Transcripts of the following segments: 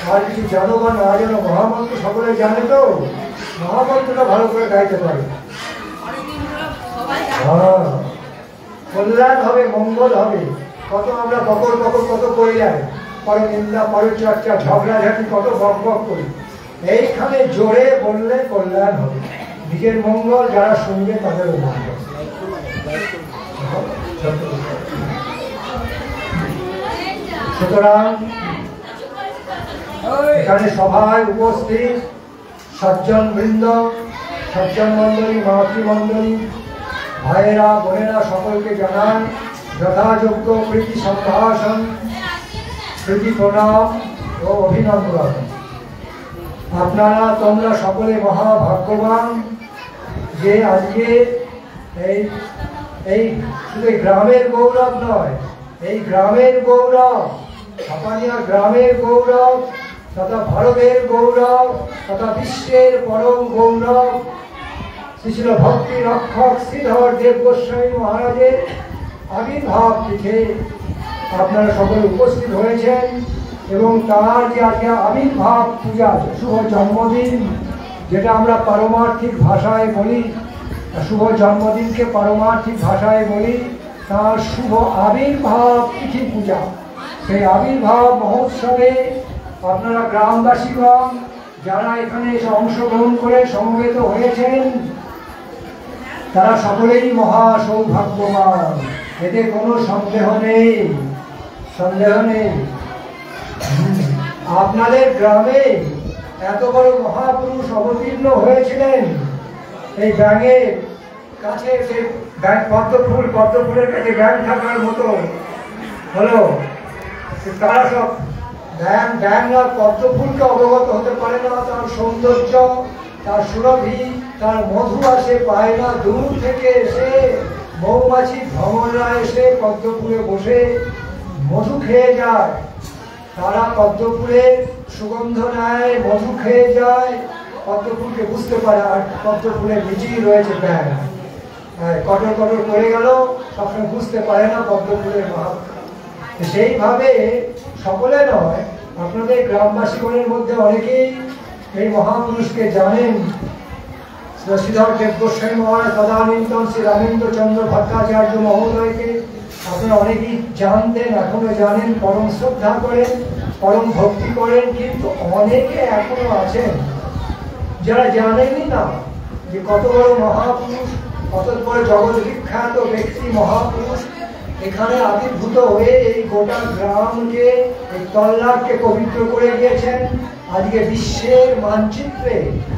আর কিছু জানো বা না জানো, মহামন্ত্র সকলে জানে তো, মহামন্ত্রটা ভালো করে গাইতে পারে। হ্যাঁ, কল্যাণ হবে, মঙ্গল হবে। কত আমরা বকর বকর কত করে যাই, পরে নিন্দা, পরে চর্চা, ঝগড়াঝাটি কত বক বক করি। এইখানে জোরে বললে কল্যাণ হবে, নিজের মঙ্গল, যারা শুনবে তাদেরও মঙ্গল। সুতরাং এখানে সভায় উপস্থিত সজ্জন বৃন্দ, সজ্জন মন্ডলী, মাতৃমন্ডলী, ভাইয়েরা, বোনেরা, সকলকে জানান যথাযোগ্য প্রীতি সম্ভাষণ, প্রীতি প্রণাম ও অভিনন্দন। আপনারা তোমরা সকলে মহাভাগ্যবান যে আজকে এই শুধু গ্রামের গৌরব নয়, এই গ্রামের গৌরব, হাপানিয়া গ্রামের গৌরব তথা ভারতের গৌরব তথা বিশ্বের পরম গৌরব শ্রী ভক্তি রক্ষক শ্রীধর দেব গোস্বামী মহারাজের আবির্ভাব তিথে আপনারা সকলে উপস্থিত হয়েছেন এবং তার যে আজকে আবির্ভাব পূজা, শুভ জন্মদিন, যেটা আমরা পারমার্থিক ভাষায় বলি, শুভ জন্মদিনকে পারমার্থিক ভাষায় বলি, তার শুভ আবির্ভাব তিথি পূজা। সেই আবির্ভাব মহোৎসবে আপনারা গ্রামবাসীগণ যারা এখানে এসে অংশগ্রহণ করে সমবেত হয়েছেন, তারা সকলেই মহা সৌভাগ্যবান, এতে কোনো সন্দেহ নেই, সন্দেহ নেই। আপনাদের গ্রামে এত বড় মহাপুরুষ অবতীর্ণ হয়েছিলেন, এই ব্যাঙের কাছে, সেই পদ্মফুলের কাছে ব্যাঙ থাকার মতো হলো, তারা সব ব্যাঙ আর পদ্মফুলকে অবগত হতে পারে না, তার সৌন্দর্য, তার সুরভি, তার মধু আসে পায় না। দূর থেকে এসে মৌমাছি ভ্রমণরা এসে পদ্মফুলে বসে মধু খেয়ে যায়, তারা পদ্মফুলের সুগন্ধ নেয়, মধু খেয়ে যায়, পদ্মফুলকে বুঝতে পারে, আর পদ্মফুলের নিচেই রয়েছে ব্যাঙ। কটর কটর করে গেল, সবসময় বুঝতে পারে না পদ্মফুলের মাহাত্ম্য। সেইভাবে সকলে নয়, আপনাদের গ্রামবাসীগণের মধ্যে অনেকেই এই মহাপুরুষকে জানেন। শ্রীধর দেব গোস্বামী মহারাজ, তদানীন্তন শ্রী রামেন্দ্র চন্দ্র ভট্টাচার্য মহোদয়কে আপনারা অনেকেই জানতেন, এখনো জানেন, পরম শ্রদ্ধা করেন, পরম ভক্তি করেন। কিন্তু অনেকে এখনো আছেন যারা জানেনই না যে কত বড় মহাপুরুষ, কত বড় জগৎ বিখ্যাত ব্যক্তি মহাপুরুষ এখানে আবির্ভূত হয়ে এই গোটা গ্রামকে, এই তল্লাটকে পবিত্র করে গিয়েছেন। আজকে বিশ্বের মানচিত্রে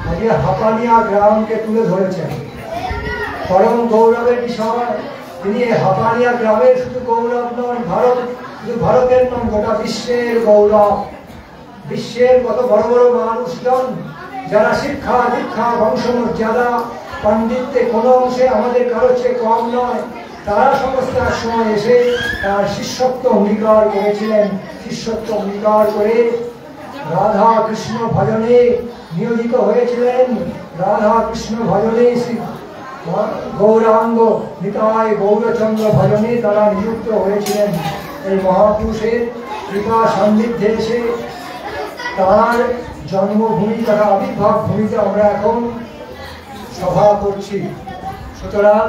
আজকে হাপানিয়া গ্রামকে তুলে ধরেছেন। পরম গৌরবের বিষয়, তিনি হাপানিয়া গ্রামের শুধু গৌরব নন, শুধু ভারতের নন, গোটা বিশ্বের গৌরব। বিশ্বের কত বড় বড় মানুষজন যারা শিক্ষা দীক্ষা বংশমর্যাদা পাণ্ডিত্যে কোনো অংশে আমাদের কারো চেয়ে কম নয়, তারা সমস্ত এক সময় এসে তার শিষ্যত্ব অঙ্গীকার করেছিলেন। শিষ্যত্ব অঙ্গীকার করে রাধা কৃষ্ণ ভজনে নিয়োজিত হয়েছিলেন। রাধা কৃষ্ণ ভজনে, শ্রী গৌরাঙ্গ নিতাই গৌরচন্দ্র ভজনে তারা নিযুক্ত হয়েছিলেন। এই মহাপুরুষের কৃপা সান্নিধ্যে এসে তার জন্মভূমি, তারা আবির্ভাব ভূমিতে আমরা এখন সভা করছি। সুতরাং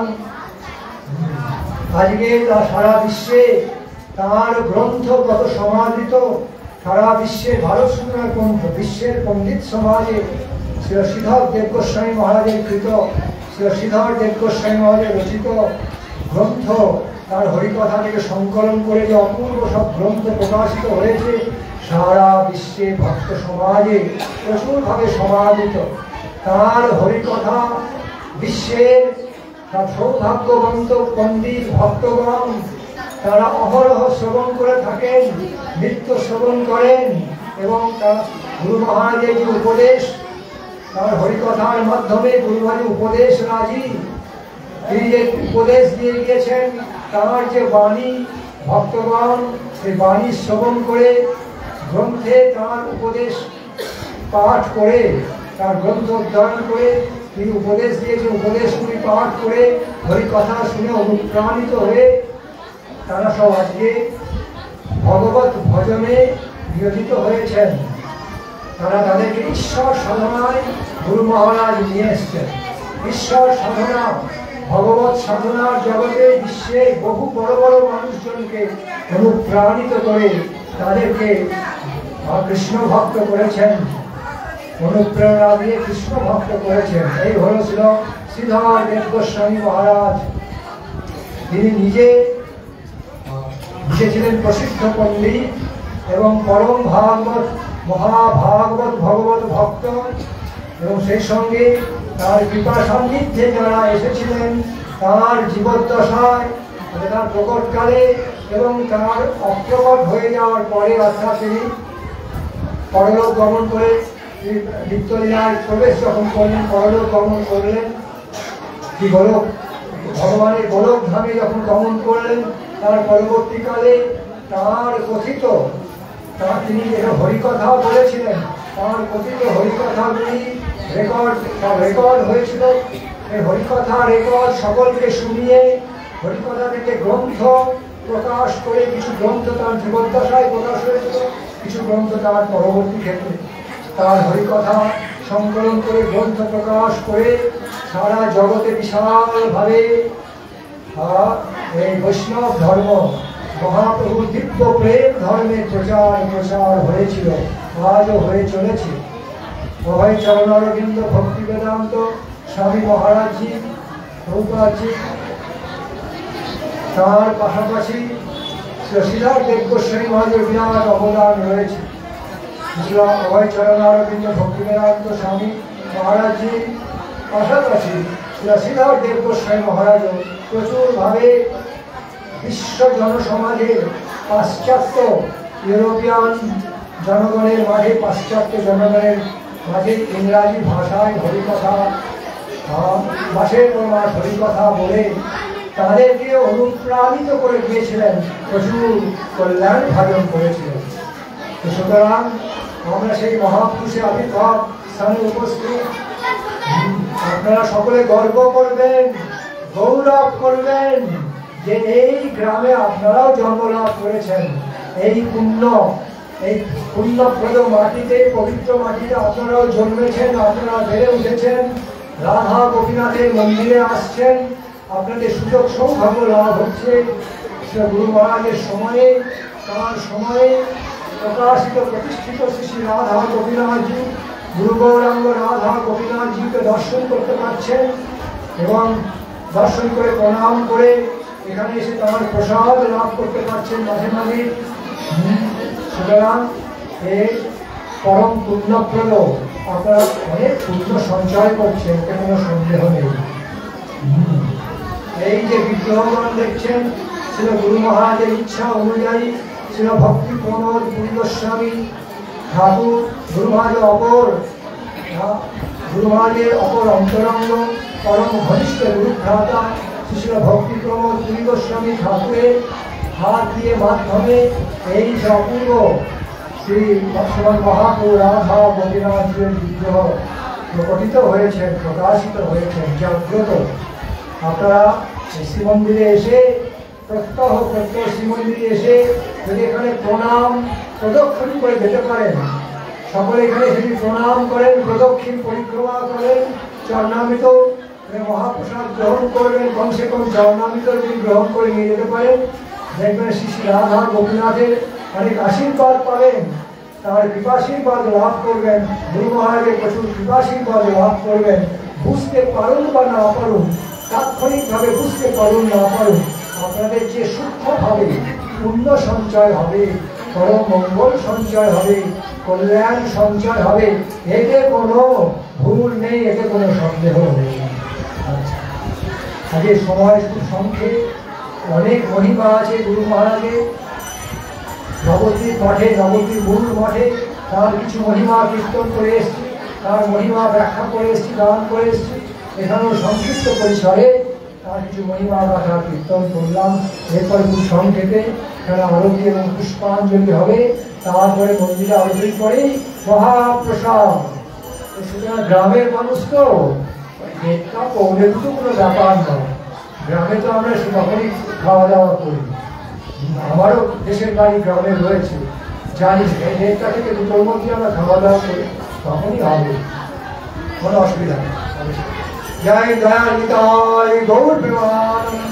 আজকে সারা বিশ্বে তার গ্রন্থ কত সমাদৃত, সারা বিশ্বে ভারত সুন্দর গ্রন্থ, বিশ্বের পণ্ডিত সমাজে শ্রীধর দেব গোস্বামী মহারাজের কৃত, শ্রীধর দেব গোস্বামী মহারাজের রচিত গ্রন্থ, তার হরিকথা থেকে সংকলন করে যে অপূর্ব সব গ্রন্থ প্রকাশিত হয়েছে, সারা বিশ্বে ভক্ত সমাজে প্রচুরভাবে সমাদৃত। তার হরিকথা বিশ্বের সৌভাগ্যবন্ত পণ্ডিত ভক্তগণ তারা অহরহ শ্রবণ করে থাকেন, নিত্য শ্রবণ করেন এবং তার গুরু মহারাজের যে উপদেশ, তার হরিকথার মাধ্যমে গুরু মহারাজ উপদেশ রাজি, তিনি যে উপদেশ দিয়ে গিয়েছেন, তার যে বাণী ভক্তগণ সেই বাণী শ্রবণ করে গ্রন্থে তার উপদেশ পাঠ করে, তার গ্রন্থ অধ্যয়ন করে তিনি উপদেশ দিয়েছেন, উপদেশগুলি পাঠ করে হরিকথা শুনে অনুপ্রাণিত হয়ে তারা সব আজকে ভগবত ভজনে নিয়োজিত হয়েছেন। তারা তাদেরকে ঈশ্বর সাধনায় গুরু মহারাজ নিয়ে এসছেন। ঈশ্বর সাধনা, ভগবত সাধনার জগতে বিশ্বে বহু বড় বড় মানুষজনকে অনুপ্রাণিত করে তাদেরকে কৃষ্ণ ভক্ত করেছেন, অনুপ্রেরণা দিয়ে কৃষ্ণ ভক্ত করেছেন। এই ছিল শ্রীধর দেব গোস্বামী মহারাজ। তিনি নিজে ছিলেন প্রসিদ্ধ পণ্ডিত এবং পরম ভাগবত, মহাভাগবত ভগবত ভক্ত, এবং সেই সঙ্গে তার কৃপা সান্নিধ্যে যারা এসেছিলেন তার জীবদ্দশায়, তার প্রকটকালে এবং তার অপ্রকট হয়ে যাওয়ার পরে, অর্থাৎ তিনি পরলোক গমন করে নিত্যলীলায় প্রবেশ যখন করলেন, পরলোক গমন করলেন, কি গোলক ভগবানের গোলক ধামে যখন গমন করলেন, তার পরবর্তীকালে তার কথিত, তিনি যেটা হরিকথা বলেছিলেন, তার কথিত হরিকথাগুলি রেকর্ড হয়েছিল। এই হরিকথা রেকর্ড সকলকে শুনিয়ে হরিকথা থেকে গ্রন্থ প্রকাশ করে, কিছু গ্রন্থ তার জীবদ্দশায় প্রকাশ হয়েছিল, কিছু গ্রন্থ তার পরবর্তী ক্ষেত্রে তার হরিকথা সংকলন করে গ্রন্থ প্রকাশ করে সারা জগতে বিশালভাবে এই বৈষ্ণব ধর্ম, মহাপ্রভু দিব্য প্রেম ধর্মের প্রচার হয়েছিল, আজও হয়ে চলেছে। অভয় চরণ অরবিন্দ ভক্তি বেদান্ত স্বামী মহারাজজি, প্রভুপাদজি, তার পাশাপাশি শ্রীধর দেব গোস্বামী মহারাজের বিরাট অবদান রয়েছে। অভয় চরণ অরবিন্দ ভক্তি বেদান্ত স্বামী মহারাজজি পাশাপাশি শ্রীধর দেব গোস্বামী মহারাজও প্রচুরভাবে বিশ্ব জনসমাজের পাশ্চাত্য ইউরোপিয়ান জনগণের মাঝে, পাশ্চাত্য জনগণের মাঝে ইংরাজি ভাষায় হরিকথা, মাসের পর মাস হরিকথা বলে তাদেরকে অনুপ্রাণিত করে দিয়েছিলেন, প্রচুর কল্যাণ ভাজন করেছিলেন। সুতরাং আমরা সেই মহাপুরুষের আবির্ভাব স্থানে উপস্থিত, আপনারা সকলে গর্ব করবেন, গৌরব করবেন যে এই গ্রামে আপনারাও জন্মলাভ করেছেন। এই পুণ্যপ্রদ মাটিতে, পবিত্র মাটিতে আপনারাও জন্মেছেন, আপনারা বেড়ে উঠেছেন, রাধা গোপীনাথের মন্দিরে আসছেন, আপনাদের সুযোগ সৌভাগ্য লাভ হচ্ছে। গুরু মহারাজের সময়ে, তাঁর সময়ে প্রকাশিত প্রতিষ্ঠিত শ্রী রাধা গোপীনাথজি, গুরু গৌরাঙ্গ রাধা গোপীনাথজিকে দর্শন করতে পারছেন এবং দর্শন করে প্রণাম করে এখানে এসে তাঁর প্রসাদ লাভ করতে পারছেন মাঝে মাঝে। সুতরাং এই পরম পুণ্যপ্রদ, আপনারা অনেক পুণ্য সঞ্চয় করছেন, এতে কোনো সন্দেহ নেই। এই যে বিগ্রহগণ দেখছেন, ছিল গুরু মহারাজের ইচ্ছা অনুযায়ী ছিল ভক্তি প্রমোদ পুরী গোস্বামী ঠাকুর, গুরু মহারাজের অপর অন্তরঙ্গ পরম ঘনিষ্ঠ গুরুভ্রাতা ছিল ভক্তি প্রমোদ পুরী গোস্বামী ঠাকুরের হাত দিয়ে মাধ্যমে এই যে অপূর্ব শ্রী ভগবান মহাপ্রভু রাধা গোপীনাথের বিগ্রহ প্রকটিত হয়েছেন, প্রকাশিত হয়েছেন, জাগ্রত। আপনারা শ্রীমন্দিরে এসে প্রত্যহ শ্রীমন্দিরে এসে যদি এখানে প্রণাম প্রদক্ষিণ করে যেতে পারেন, সকলে এখানে যদি প্রণাম করেন, প্রদক্ষিণ পরিক্রমা করেন, চরণামৃত মহাপ্রসাদ গ্রহণ করবেন, কমসে কম চরণামৃত যদি গ্রহণ করে নিয়ে যেতে পারেন, দেখবেন শ্রী শ্রী রাধা গোপীনাথের অনেক আশীর্বাদ পাবেন, তার কৃপাশীর্বাদ লাভ করবেন, গুরু মহারাজের প্রচুর কৃপাশীর্বাদ লাভ করবেন। বুঝতে পারুন বা না পারুন, তাৎক্ষণিকভাবে বুঝতে পারুন না পারুন, আপনাদের যে সূক্ষ্মভাবে পুণ্য সঞ্চয় হবে, পরম মঙ্গল সঞ্চয় হবে, কল্যাণ সঞ্চয় হবে, এতে কোনো ভুল নেই, এতে কোনো সন্দেহ নেই। আজকে সময় খুব সংক্ষেপ, অনেক মহিমা আছে গুরু মহারাজের। নবদ্বীপ মঠে, নবদ্বীপ মূল মঠে তার কিছু মহিমা কীর্তন করে এসেছি, তার মহিমা ব্যাখ্যা করে এসেছি, গান করে এসেছি। এখানেও সংক্ষিপ্ত পরিসরে তার কিছু মহিমা কথা কীর্তন করলাম। এরপরে খুব সংক্ষেপে এখানে আরতি এবং পুষ্পাঞ্জলি হবে, তারপরে মন্দিরে আরতির পরেই মহাপ্রসাদ। সুতরাং গ্রামের মানুষ তো পেটটা পৌঁছে দুটো কোনো ব্যাপার নয়, গ্রামে তো আমরা তখনই খাওয়া দাওয়া করি। আমারও দেশের বাড়ি গ্রামে রয়েছে, জানি এই নেটটা থেকে দুটোর মধ্যে আমরা খাওয়া দাওয়া করি, তখনই হবে, কোনো অসুবিধা নেই। জয় দয়াল নিতাই গৌর প্রেমানন্দ।